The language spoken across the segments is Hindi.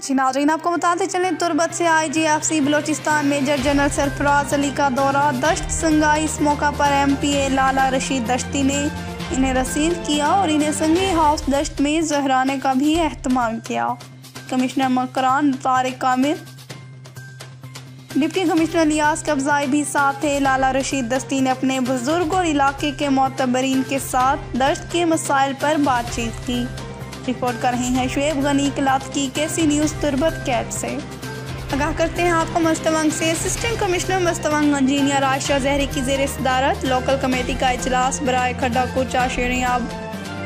जी नाज़रीन, आपको बताते चलें तुर्बत से IGFC Balochistan major general Sarfaraz Ali का दौरा दश्त संगाई। इस मौका पर MPA लाला रशीद दश्ती ने इन्हें रसीद किया और इन्हें संगी हाउस दश्त में जहराने का भी एहतमाम किया। कमिश्नर मकरान तारिक कामिल, डिप्टी कमिश्नर इलियास कब्ज़ाई भी साथ थे। लाला रशीद दस्ती ने अपने बुजुर्ग और इलाके के मोतबरीन के साथ दश्त के मसाइल पर बातचीत की। रिपोर्ट कर रहे हैं शुएब गनी कलात की KC न्यूज़ तुर्बत कैट से। आगाह करते हैं आपको मस्तवंग से। असिस्टेंट कमिश्नर मस्तवंग इंजीनियर आयशा जहरी की ज़ेर सदारत लोकल कमेटी का इजलास बराए खड्डा कोचा शेरियाब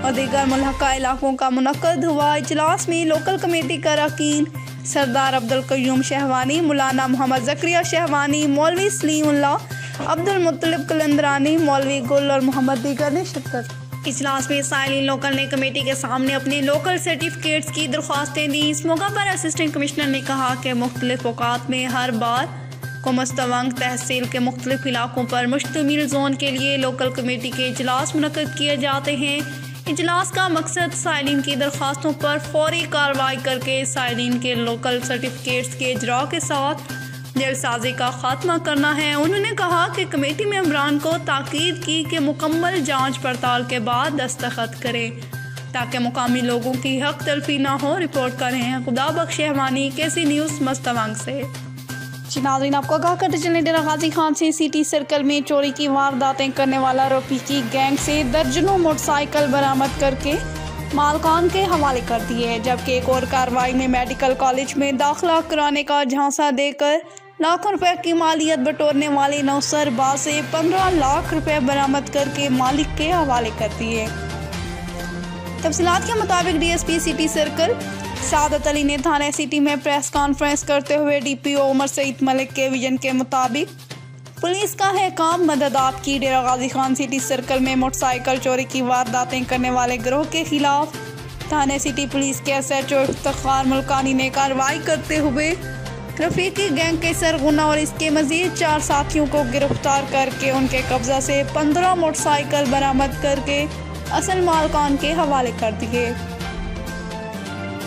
और दीगर मुल्हका इलाकों का मुनक्कद हुआ। इजलास में लोकल कमेटी का अरकान सरदार अब्दुल कयूम शहवानी, मौलाना मोहम्मद ज़करिया शहवानी, मौलवी सलीमुल्लाह, अब्दुल मुत्तलिब कलंदरानी, मौलवी गुल और मोहम्मद दीगर ने शिरकत। इजलास में साइलिन लोकल ने कमेटी के सामने अपने लोकल सर्टिफिकेट्स की दरख्वास्तें दी। इस मौका पर असिस्टेंट कमिश्नर ने कहा कि मुख्तलिफ औकात में हर बार को मस्तवंग तहसील के मुख्तलिफ इलाकों पर मुश्तमिल जोन के लिए लोकल कमेटी के इजलास मुनक्कद किए जाते हैं। इजलास का मकसद साइलिन की दरख्वास्तों पर फौरी कार्रवाई करके साइलिन के लोकल सर्टिफिकेट्स के इजरा के साथ जलसाजी का खात्मा करना है। उन्होंने कहा कि कमेटी मेंबरान को ताकीद की कि मुकम्मल जांच पड़ताल के बाद दस्तखत करें ताकि मुकामी लोगों की हक तलफी ना हो। रिपोर्ट कर रहे हैं खुदा बख्श शहवानी, KC न्यूज़ मस्तवंग से। जी नाज़रीन, आपको आगाह करते चलें डेरा गाजी खान से सिटी सर्कल में चोरी की वारदातें करने वाला रफीकी गैंग से दर्जनों मोटरसाइकिल बरामद करके मालकान के हवाले कर दिए, जबकि एक और कार्रवाई में मेडिकल कॉलेज में दाखिला कराने का झांसा देकर लाखों रुपए की मालियत बटोरने वाले नौसरबाज से 15 लाख रुपए बरामद करके मालिक के हवाले कर दिए। तफसीलात के मुताबिक DSP city circle Saadat Ali ने थाना सिटी में प्रेस कॉन्फ्रेंस करते हुए DPO उमर सईद मलिक के विजन के मुताबिक पुलिस का है काम मदद आपकी। डेरा गाजी खान सिटी सर्कल में मोटरसाइकिल चोरी की वारदातें करने वाले गिरोह के खिलाफ थाने सिटी पुलिस के SHO इफ्तिखार मुल्कानी ने कार्रवाई करते हुए रफीकी गैंग के सरगुना और इसके मजीद 4 साथियों को गिरफ्तार करके उनके कब्जा से 15 मोटरसाइकिल बरामद करके असल मालकान के हवाले कर दिए।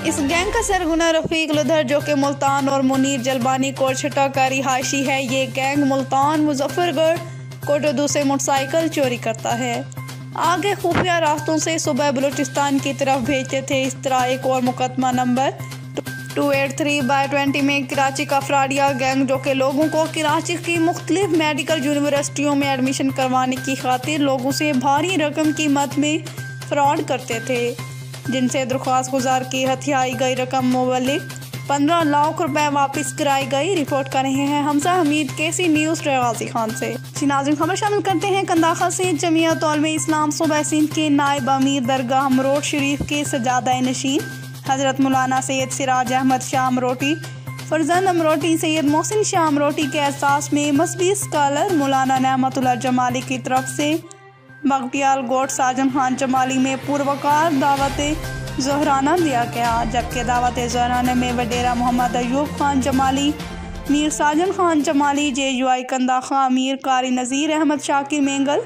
इस गैंग का सरगुना रफीक लुधर जो कि मुल्तान और मुनीर जलबानी कोटछटा का रिहायशी है। ये गैंग मुल्तान, मुजफ्फरगढ़, कोटोदू से मोटरसाइकिल चोरी करता है। आगे खुफिया रास्तों से सुबह बलूचिस्तान की तरफ भेजते थे। इस तरह एक और मुकदमा नंबर 283/20 में कराची का फ्राडिया गैंग जो कि लोगों को कराची की मुख्तलिफ मेडिकल यूनिवर्सिटियों में एडमिशन करवाने की खातिर लोगों से भारी रकम कीमत में फ्रॉड करते थे, जिनसे दरख्वास्त गुजार की हथियाई गई रकम मुबल्लिग 15 लाख रुपए वापस कराई गई। रिपोर्ट कर रहे हैं हमजा हमीद, KC न्यूज़ गाजी खान से। नाज़रीन, खबर शामिल करते हैं कंदाखा से। जमीयत उलमा इस्लाम सूबा सिंध के नायब अमीर दरगाह अमरोट शरीफ के सजादा नशीन हज़रत मौलाना सैयद सिराज अहमद शाह अमरोटी फरजंद अमरोटी सैयद मोहसिन शाह अमरोटी के एहसास में मजहबी स्कॉलर मौलाना नेमतुल्लाह जमाली की तरफ से बगटियाल गोट साजन खान जमाली में पूर्वकार दावत ज़ोहराना दिया गया, जबकि दावत ज़ोहराना में वडेरा मोहम्मद अयूब खान जमाली, मीर साजन खान जमाली, JUI कंदाखा अमीर कारी नज़ीर अहमद शाकिर मेंगल,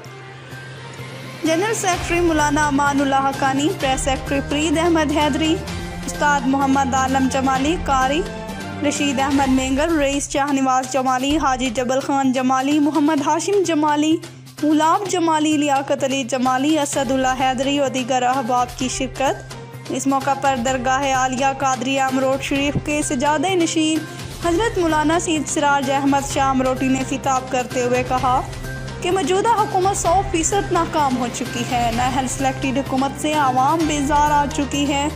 जनरल सेक्रेटरी मौलाना अमानुल्लाह हकानी, प्रेस सेक्रेटरी प्रीद अहमद हैदरी, उस्ताद मोहम्मद आलम जमाली, कारी रशीद अहमद मेंगल, रईस शाहनवाज जमाली, हाजी जबल खान जमाली, मोहम्मद हाशिम जमाली, गुलाब जमाली, लियाकत अली जमाली, असदुल्ला हैदरी और दीगर अहबाब की शिरकत। इस मौका पर दरगाह आलिया कादरिया अमरोट शरीफ के सजादे नशीन हज़रत मौलाना सैयद सिराज अहमद शाह अमरोटी ने खिताब करते हुए कहा कि मौजूदा हुकूमत 100% नाकाम हो चुकी है। नाहल सेलेक्टेड हुकूमत से आवाम बेजार आ चुकी है।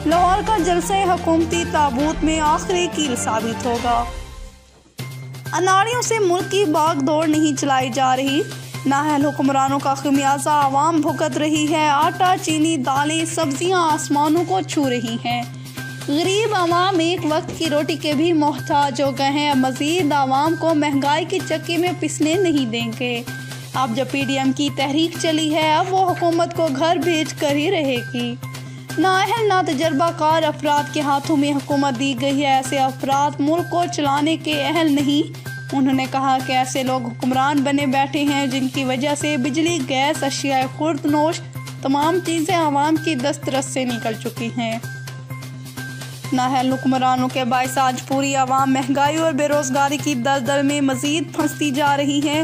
लाहौर का जलसे हुकूमती ताबूत में आखिरी कील साबित होगा। अनाड़ियों से मुल्क की भाग दौड़ नहीं चलाई जा रही। नाहल हुक्मरानों का खमियाजा आवाम भुगत रही है। आटा, चीनी, दालें, सब्जियां आसमानों को छू रही हैं। गरीब आवाम एक वक्त की रोटी के भी मोहताज हो गए हैं। मजीद आवाम को महंगाई की चक्की में पिसने नहीं देंगे। अब जब PDM की तहरीक चली है, अब वो हुकूमत को घर भेज कर ही रहेगी। नाअहल ना तजर्बाकार अफराद के हाथों में हुकूमत दी गई है। ऐसे अफराद मुल्क को चलाने के अहल नहीं। उन्होंने कहा कि ऐसे लोग हुक्मरान बने बैठे हैं जिनकी वजह से बिजली, गैस, अशिया खुर्द नोश तमाम चीज़ें आवाम की दस्तरस से निकल चुकी हैं। नाअहल हुक्मरानों के बाइस आज पूरी आवाम महंगाई और बेरोजगारी की दलदल में मजीद फंसती जा रही है।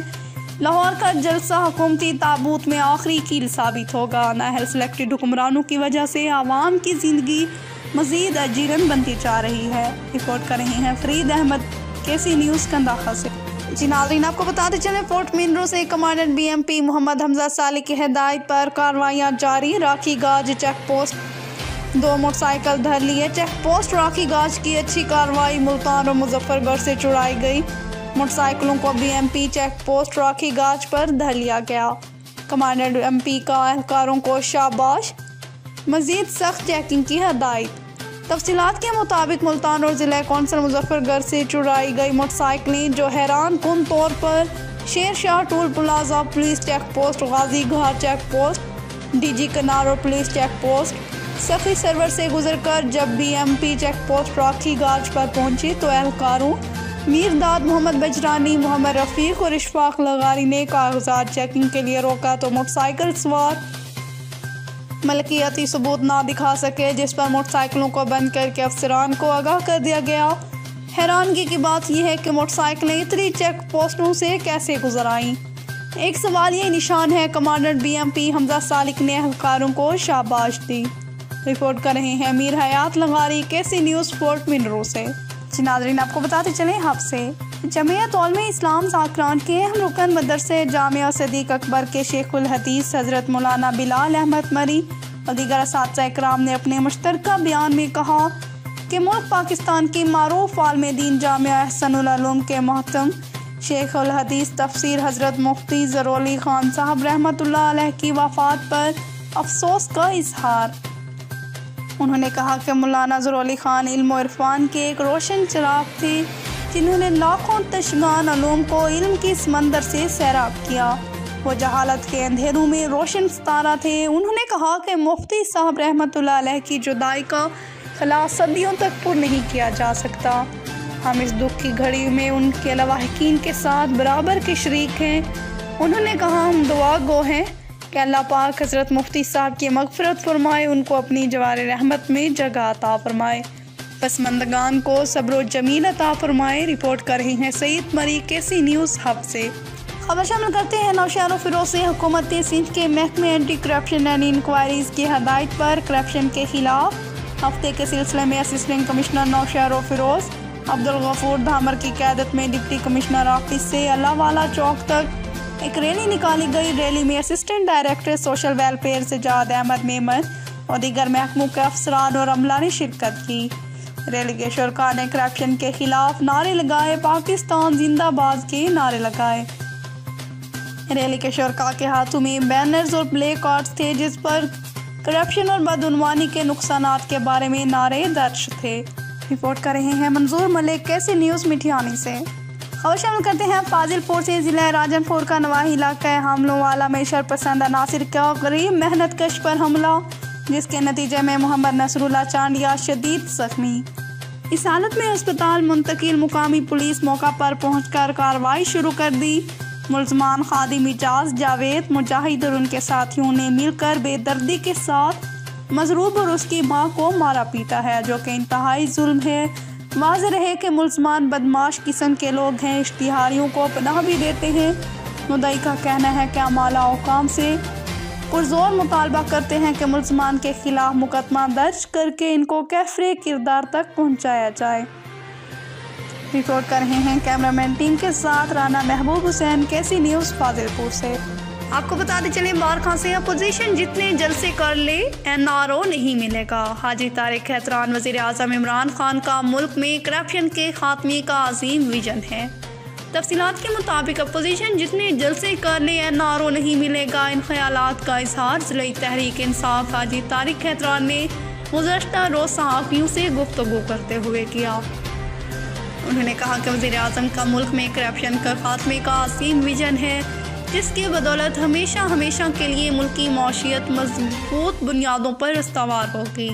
लाहौर का जलसा हुकूमती ताबूत में आखिरी कील साबित होगा। नाअहल सिलेक्टेड हुक्मरानों की वजह से आवाम की जिंदगी मजीद अजीरन बनती जा रही है। रिपोर्ट कर रहे हैं फरीद अहमद, केसी न्यूज़ कंदाखा से। जी नाज़रीन, आपको बताते चलें फोर्ट मिनरो से कमांडेंट BMP मोहम्मद हमजा साले की हिदायत पर कार्रवाइयाँ जारी। राखी गाज चेक पोस्ट 2 मोटरसाइकिल धर लिए। चेक पोस्ट राखी गाज की अच्छी कार्रवाई मुल्तान और मुजफ्फरगढ़ से चुराई गई। मोटरसाइकिलों को BMP चेक पोस्ट राखी गाज पर धर लिया गया। कमांडेंट MP का एहलकारों को शाबाश, मजीद सख्त चेकिंग की हिदायत। तफसीलात के मुताबिक मुल्तान और ज़िला कौंसल मुजफ्फरगढ़ से चुराई गई मोटरसाइकिलें जो हैरान कुन तौर पर Sher Shah toll plaza police check post, Ghazi Ghat check post, DG कनार और police check post, Sakhi Sarwar से गुजरकर जब BMP चेक पोस्ट राखी गाज पर पहुंची तो एहलकारों मीरदाद मोहम्मद बजरानी, मोहम्मद रफ़ीक और इशफाक लगारी ने कागजात चेकिंग के लिए रोका तो मोटरसाइकिल सवार मलकियती सबूत ना दिखा सके, जिस पर मोटरसाइकिलों को बंद करके अफसरान को आगाह कर दिया गया। हैरानगी की बात यह है कि मोटरसाइकिलें इतनी चेक पोस्टों से कैसे गुजर आईं। एक सवाल ये निशान है। कमांडेंट BMP हमजा सालिक ने एहलकारों को शाबाश दी। रिपोर्ट कर रहे हैं मीर हयात लगारी, केसी न्यूज़ फोर्ट मिनरो से। जी नाज़रीन, आपको बताते चलें हादसे। जमीयत उलमा इस्लाम ज़ाकरान के अहम रुकन मदरसे जामिया सदीक अकबर के शेखुल हदीस हज़रत मौलाना बिलाल अहमद मरी और दीगर असातिज़ा इकराम ने अपने मुश्तरका बयान में कहा कि मुल्क पाकिस्तान की मारूफ आलिम दीन जामिया अहसनुल उलूम के मोहतरम शेखुल हदीस तफसीर हज़रत मुफ्ती ज़रूरी खान साहब रहमतुल्लाह अलैह की वफ़ात पर अफसोस का इजहार। उन्होंने कहा कि मौलाना ज़रूरी खान इल्म और इरफान के एक रोशन चिराग थे जिन्होंने लाखों तशगान उलूम को इल्म की समंदर से सैराब किया। वो जहालत के अंधेरों में रोशन सितारा थे। उन्होंने कहा कि मुफ्ती साहब रहमतुल्लाह अलैह की जुदाई का खला सदियों तक पूर्ण नहीं किया जा सकता। हम इस दुख की घड़ी में उनके लवाहिकीन के साथ बराबर के शरीक हैं। उन्होंने कहा हम दुआ गो हैं कि अल्लाह पाक हज़रत मुफ्ती साहब की मग़फ़िरत फरमाए, उनको अपनी जवार रहमत में जगह अता फरमाए, पसमंदगान को सब्र जमील अता फरमाए। रिपोर्ट कर रही हैं सईद मरी, केसी न्यूज़ हब से। खबर शामिल करते हैं नौशहर और फिरोज से। हुकूमत सिंध के महकमे एंटी करप्शन एंड इंक्वायरीज़ की हदायत पर करप्शन के खिलाफ हफ्ते के सिलसिले में असिस्टेंट कमिश्नर नौशहर और फिरोज अब्दुल गफूर धामर की क़यादत में डिप्टी कमिश्नर ऑफिस से अल्लाहवाला चौक तक एक रैली निकाली गई। रैली में assistant director social welfare Sajjad Ahmed Memon और दीगर महकमों के अफसरान और अमला ने शिरकत की। रैली के शुरका ने करप्शन के खिलाफ नारे लगाए, पाकिस्तान जिंदाबाद के नारे लगाए। रैली के शुरका के हाथों में बैनर्स और प्ले कार्ड्स थे जिस पर करप्शन और बदउनवानी के नुकसानात के बारे में नारे दर्ज थे। रिपोर्ट कर रहे हैं मंजूर मलिक, कैसी न्यूज़ मिठियानी से। खबर शामिल करते हैं फाजिलपुर से। ज़िला राजनपुर का नवाही इलाका हमलों वाला में शरपसंद अनासिर का गरीब मेहनत कश पर हमला, जिसके नतीजे में मोहम्मद नसरुल्लाह चांडिया शदीद जख्मी। इस हालत में अस्पताल मुंतकिल। मुकामी पुलिस मौका पर पहुंचकर कार्रवाई शुरू कर दी। मुल्ज़मान खादिम इजाज़ जावेद मुजाहिद और उनके साथियों ने मिलकर बेदर्दी के साथ मजरूब और उसकी मां को मारा पीटा है, जो कि इंतहाई जुल्म है। वाज़ेह रहे कि मुल्ज़मान बदमाश किस्म के लोग हैं, इश्तिहारियों को पनाह भी देते हैं। मुद्दई का कहना है कि अमाला हुकाम से पुरजोर मुतालबा करते हैं कि मुल्ज़मान के खिलाफ मुकदमा दर्ज करके इनको कैफरे किरदार तक पहुंचाया जाए। रिपोर्ट कर रहे हैं कैमरामैन टीम के साथ राना महबूब हुसैन, कैसी न्यूज़ फाजिलपुर से। आपको बताते चले बार खां से अपोजिशन जितने जलसे कर ले NRO नहीं मिलेगा। हाजी तारिक हैतरान वज़ीर आज़म इमरान खान का मुल्क में करप्शन के खात्मे का अजीम विजन है। तफसीलात के मुताबिक अपोजिशन जितने जलसे कर ले NRO नहीं मिलेगा। इन ख्यालात का इजहार ज़िले तहरीक इंसाफ हाजी तारिक हैतरान ने गुज़श्ता रोज़ सहाफ़ियों से गुफ्तगू करते हुए किया। उन्होंने कहा कि वज़ीर आज़म का मुल्क में करप्शन का खात्मे का असीम विजन है, जिसकी बदौलत हमेशा हमेशा के लिए मुल्की मौशियत मजबूत बुनियादों पर इस्तवार होगी।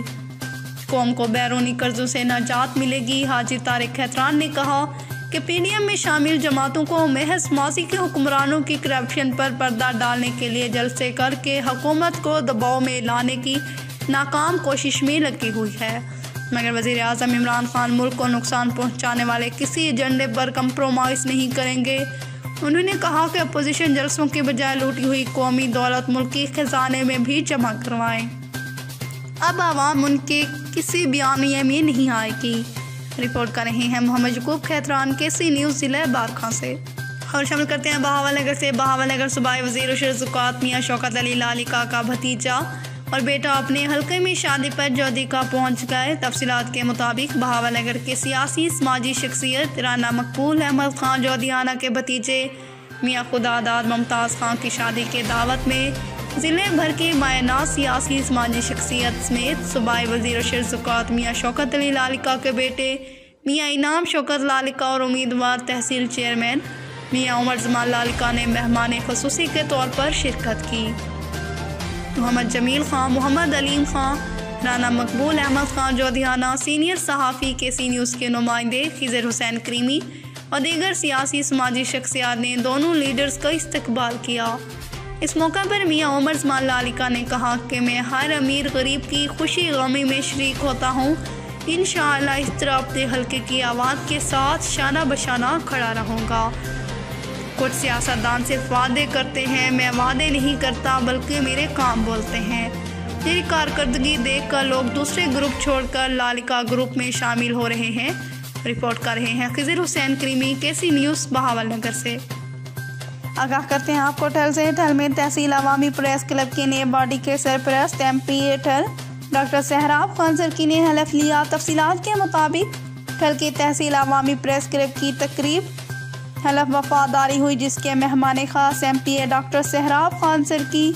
कौम को बैरूनी कर्जों से निजात मिलेगी। हाजी तारिक हैतरान ने कहा कि PDM में शामिल जमातों को महज माजी के हुक्मरानों की करप्शन पर पर्दा डालने के लिए जलसे करके हुकूमत को दबाव में लाने की नाकाम कोशिश में लगी हुई है। मगर वज़ीर-ए-आज़म इमरान खान मुल्क को नुकसान पहुँचाने वाले किसी एजेंडे पर कंप्रोमाइज़ नहीं करेंगे। उन्होंने कहा कि अपोजिशन जलसों के बजाय लूटी हुई कौमी दौलत मुल्की खजाने में भी जमा करवाएं। अब आवाम उनके किसी बयानिए में नहीं आएगी। रिपोर्ट कर रहे हैं मोहम्मद यकूब खैतरान, KC न्यूज़ जिला बारखा से। और शामिल करते हैं बहावलनगर से। बहावलनगर सूबाई वज़ीर शुज़ुकात मियां शौकत अली लालिका का भतीजा और बेटा अपने हल्के में शादी पर जोधिका पहुंच गए। तफसीलात के मुताबिक बहावलनगर के सियासी समाजी शख्सियत राना मकबूल अहमद खान जोधियाना के भतीजे मियां खुदादाद मुमताज़ खान की शादी के दावत में ज़िले भर के मायना सियासी समाजी शख्सियत समेत सूबाई वज़ीर शुज़ुकात मियां शौकत अली लालिका के बेटे मियां इनाम शौकत लालिका और उम्मीदवार तहसील चेयरमैन मियां उमर जमान लालिका ने मेहमान ख़ुसूसी के तौर पर शिरकत की। मोहम्मद जमील खान, मोहम्मद अलीम खान, राना मकबूल अहमद खान जोधियाना, सीनियर सहाफ़ी KC न्यूज़ के नुमाइंदे खिज़र हुसैन क्रीमी और दीगर सियासी समाजी शख्सियात ने दोनों लीडर्स का इस्तकबाल किया। इस मौका पर मियां उमर जमान लालिका ने कहा कि मैं हर अमीर गरीब की खुशी गमी में शरीक होता हूँ। इंशाअल्लाह इस तरह अपने हल्के की आवाज़ के साथ शाना बशाना खड़ा रहूँगा। कुछ सियासतदान सिर्फ वादे करते हैं, मैं वादे नहीं करता बल्कि मेरे काम बोलते हैं। मेरी कारकर्दगी देखकर लोग दूसरे ग्रुप छोड़कर लालिका ग्रुप में शामिल हो रहे हैं। रिपोर्ट कर रहे हैं Khizar Hussain creamy, KC news Bahawalnagar से। आगाह करते हैं आपको ठल से। ठल में तहसील अवामी प्रेस क्लब के नए बॉडी के सरपरस्त MP ठल डॉक्टर सहराब खान सरकी ने हलफ लिया। तफसीलात के मुताबिक ठल की तहसील अवामी प्रेस क्लब की तकरीब हलफ वफादारी हुई, जिसके मेहमान खास MP डॉक्टर सहराब खान सरकी,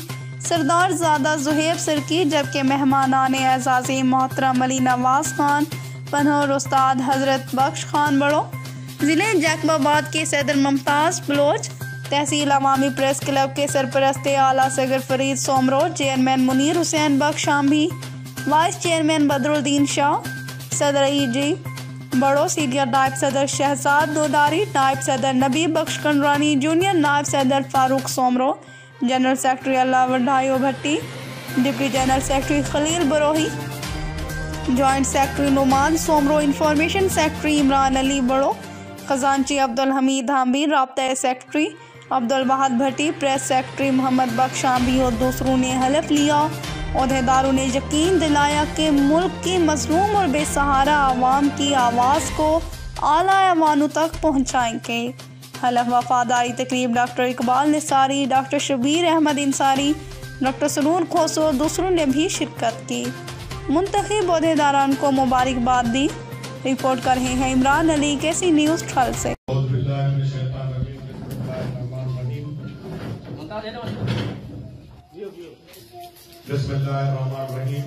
सरदार ज़ादा ज़ुहैब सरकी, जबकि मेहमानान एज़ाज़ी मोहतरम अली नवाज़ खान पनहोर, उस्ताद हज़रत बख्श खान बड़ो, ज़िले जैकबाबाद के सदर मुमताज़ बलोच, तहसील अवामी प्रेस क्लब के सरपरस्त आला सगर फरीद सोमरो, चेयरमैन मुनीर हुसैन बख्श आम्भी, वाइस चेयरमैन बदरुद्दीन शाह, सदर EG बड़ो, सीनियर नायब सदर शहजाद दोदारी, नायब सदर नबी बख्श कंडरानी, जूनियर नायब सदर Farooq Soomro, general secretary Allah Wadhayo Bhatti, deputy general secretary Khalil Barohi, joint secretary Noman Soomro, information secretary Imran Ali Bado, खजानची अब्दुल हमीद हाम्बी, राब्ता secretary Abdul Wahad Bhatti, press secretary Mohammad Bakhsh Ambhi और दूसरों ने हलफ लिया। ओहदेदारों ने यकीन दिलाया कि मुल्क की मजलूम और बेसहारा आवाम की आवाज़ को आला ऐवानों तक पहुँचाएंगे। हलफ वफादारी तकरीब doctor Iqbal Nisari, doctor Shabir Ahmad इंसारी, doctor सरूर खोसो और दूसरों ने भी शिरकत की। मुंतखब ओहदेदारान को मुबारकबाद दी। रिपोर्ट कर रहे हैं इमरान अली, KC न्यूज़ ठल से। बिस्मिल्लाहिर्रहमानिर्रहीम।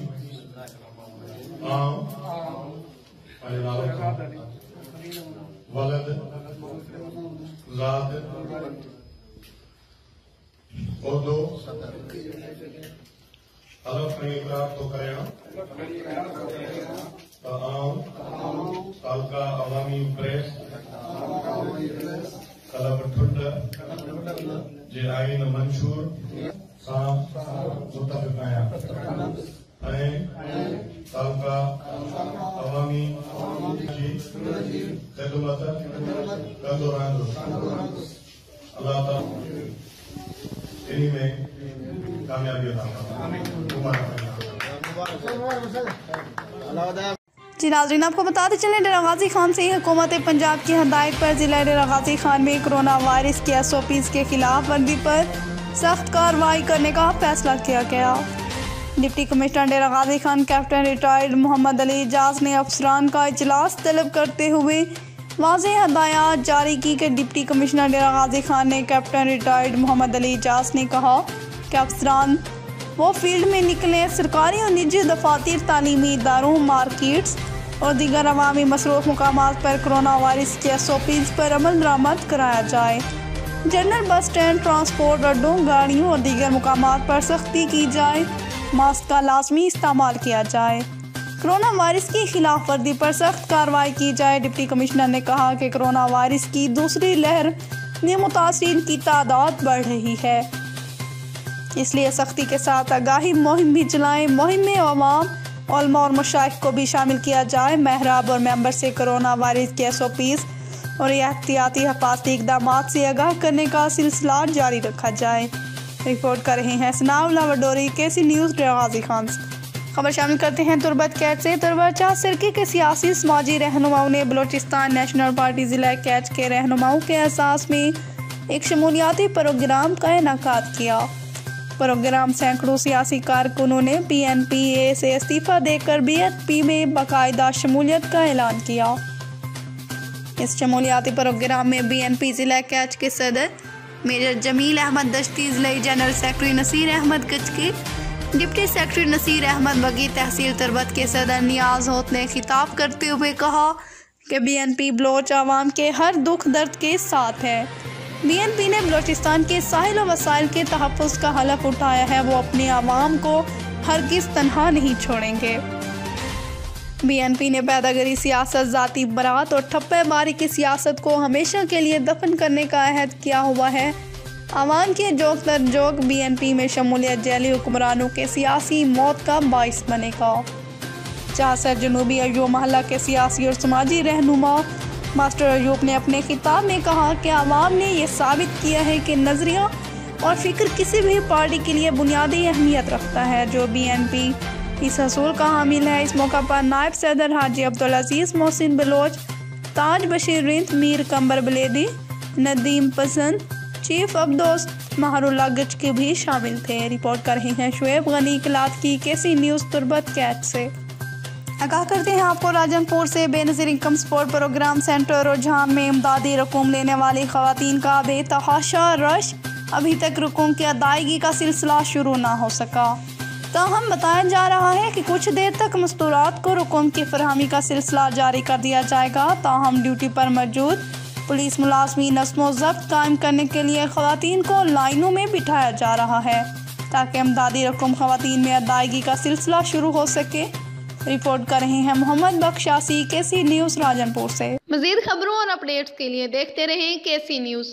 वलद ज़ात उर्दू हलफ में इकरार तो करें तालका अवामी प्रेस क्लब ठुंड जे आइन मंशूर सां मुतफ़िक़ आहियां ऐं तालका अवामी जी ख़िदमत कंदो रहंदुसि। अल्लाह ताला इन्हीं में कामयाबी अता फरमाए। जी नाज़रीन, आपको बताते चलें डेरा गाजी खान से हुकूमत पंजाब की हदायत पर ज़िला डेरा गाजी खान में कोरोना वायरस के SOPs के खिलाफ वर्दी पर सख्त कार्रवाई करने का फैसला किया गया। डिप्टी कमिश्नर डेरा गाजी खान कैप्टन रिटायर्ड मोहम्मद अली इजाज़ ने अफसरान का इजलास तलब करते हुए वाज़ेह हदायत जारी की कि डिप्टी कमिश्नर डेरा गाजी खान ने कैप्टन रिटायर्ड मोहम्मद अली इजाज़ ने कहा कि अफसरान वो फील्ड में निकले, सरकारी और निजी दफातर, तालीमी इदारों, मार्केट्स और दीगर अवामी मसरूफ़ मुकामात पर कोरोना वायरस के SOPs पर अमल दरामद कराया जाए। जनरल बस स्टैंड, ट्रांसपोर्ट अड्डों, गाड़ियों और दीगर मुकामात पर सख्ती की जाए। मास्क का लाजमी इस्तेमाल किया जाए। कोरोना वायरस की खिलाफ वर्दी पर सख्त कार्रवाई की जाए। डिप्टी कमिश्नर ने कहा कि कोरोना वायरस की दूसरी लहर में मुतासिरीन की तादाद बढ़ रही है, इसलिए सख्ती के साथ आगाही मुहिम भी चलाएं। मुहिम में अवाम उलमा और मशाइख को भी शामिल किया जाए। महराब और मेंबर से कोरोना वायरस के SOPs और एहतियाती हिफाजती इक़दाम से आगाह करने का सिलसिला जारी रखा जाए। रिपोर्ट कर रहे हैं सनाउल लावडोरी, KC न्यूज़ गाजी खान। खबर शामिल करते हैं तुर्बत कैच से। तुर्बत चाह सिरके के सियासी समाजी रहनुमाओं ने बलोचिस्तान नेशनल पार्टी ज़िला कैच के रहनुमाओं के एहसास में एक शमूलियाती प्रोग्राम का इनेकाद किया। प्रोग्राम सैकड़ों सियासी कारकुनों ने PNP से इस्तीफ़ा देकर BNP में बाकायदा शमूलियत का ऐलान किया। इस शमूलियाती प्रोग्राम में BNP ज़िला कैच के सदर मेजर जमील अहमद दश्ती, ज़िला general secretary Naseer Ahmed Gichki, deputy secretary Naseer Ahmed Bugi, तहसील तुर्बत के सदर नियाज होत ने खिताब करते हुए कहा कि BNP बलोच आवाम के हर दुख दर्द के साथ है। BNP ने बलोचिस्तान के साहिल व वसाइल के तहफ़्फ़ुज़ का हलफ उठाया है। वो अपने आवाम को हरगिज़ तन्हा नहीं छोड़ेंगे। BNP ने पैदागरी सियासत, ज़ाती बरात और ठप्पेमारी की सियासत को हमेशा के लिए दफन करने का अहद किया हुआ है। आवाम के जोक दर जोक BNP में शमूलियत जैली हुक्मरानों के सियासी मौत का बाइस बनेगा। चासर जनूबी अयूब महल्ला के सियासी और समाजी रहनुमा मास्टर अयूब ने अपने खिताब में कहा कि आवाम ने यह साबित किया है कि नज़रिया और फ़िक्र किसी भी पार्टी के लिए बुनियादी अहमियत रखता है जो BNP इस हसूल का हामिल है। इस मौका पर नायब सदर हाजी अब्दुल अजीज़ मोहसिन बलोच, ताज बशीर रिंद, मीर कंबर बलेदी, नदीम पसंद, चीफ अब्दोस्त महरुल्ला गचकी भी शामिल थे। रिपोर्ट कर रहे हैं शुएब गनी इकलात की, KC न्यूज़ तुर्बत कैच से। आगाह करते हैं आपको राजनपुर से। Benazir income support programme centre रुझान में इमदादी रकूम लेने वाली ख़वातीन का बेतहाशा रश, अभी तक रकूम की अदायगी का सिलसिला शुरू ना हो सका। ताहम बताया जा रहा है कि कुछ देर तक मस्तूरात को रकूम की फरहमी का सिलसिला जारी कर दिया जाएगा। ताहम ड्यूटी पर मौजूद पुलिस मुलाजमीन नज़्म ज़ब्त कायम करने के लिए ख़वातीन को लाइनों में बिठाया जा रहा है ताकि इमदादी रकूम ख़वातीन में अदायगी का सिलसिला शुरू हो सके। रिपोर्ट कर रहे हैं मोहम्मद बख्शासी, KC न्यूज़ राजनपुर से। मज़ीद खबरों और अपडेट्स के लिए देखते रहें KC न्यूज़।